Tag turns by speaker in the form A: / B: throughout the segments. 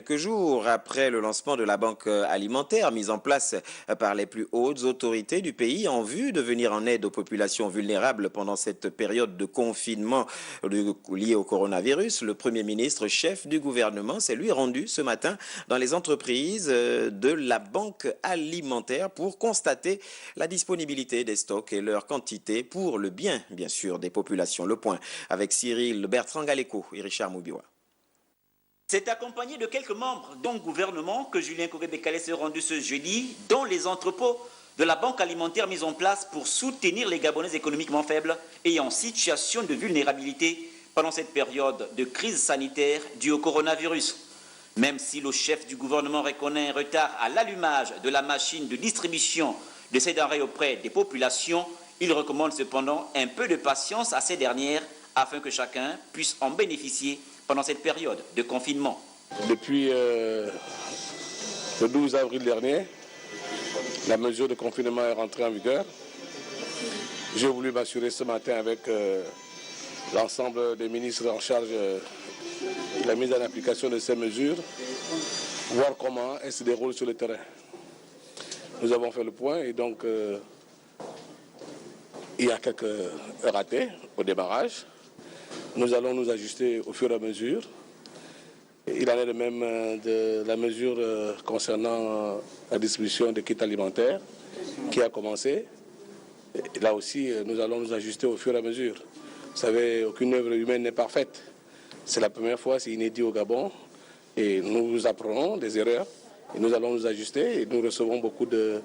A: quelques jours après le lancement de la banque alimentaire mise en place par les plus hautes autorités du pays en vue de venir en aide aux populations vulnérables pendant cette période de confinement liée au coronavirus, le Premier ministre, chef du gouvernement, s'est lui rendu ce matin dans les entreprises de la banque alimentaire pour constater la disponibilité des stocks et leur quantité pour le bien sûr, des populations. Le point avec Cyril Bertrand-Galéco et Richard Moubiwa.
B: C'est accompagné de quelques membres d'un gouvernement que Julien Korebekale s'est rendu ce jeudi dans les entrepôts de la banque alimentaire mise en place pour soutenir les Gabonais économiquement faibles et en situation de vulnérabilité pendant cette période de crise sanitaire due au coronavirus. Même si le chef du gouvernement reconnaît un retard à l'allumage de la machine de distribution de ces denrées auprès des populations, il recommande cependant un peu de patience à ces dernières afin que chacun puisse en bénéficier pendant cette période de confinement.
C: Depuis le 12 avril dernier, la mesure de confinement est rentrée en vigueur. J'ai voulu m'assurer ce matin avec l'ensemble des ministres en charge de la mise en application de ces mesures, voir comment elles se déroulent sur le terrain. Nous avons fait le point et donc il y a quelques ratés au démarrage. Nous allons nous ajuster au fur et à mesure. Il en est de même de la mesure concernant la distribution des kits alimentaires qui a commencé. Et là aussi, nous allons nous ajuster au fur et à mesure. Vous savez, aucune œuvre humaine n'est parfaite. C'est la première fois, c'est inédit au Gabon. Et nous apprenons des erreurs. Et nous allons nous ajuster et nous recevons beaucoup de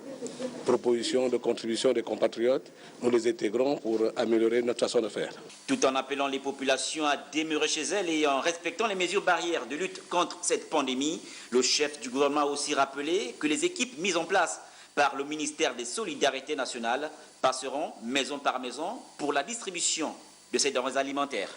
C: propositions, de contributions des compatriotes. Nous les intégrons pour améliorer notre façon de faire.
B: Tout en appelant les populations à demeurer chez elles et en respectant les mesures barrières de lutte contre cette pandémie, le chef du gouvernement a aussi rappelé que les équipes mises en place par le ministère des Solidarités nationales passeront maison par maison pour la distribution de ces denrées alimentaires.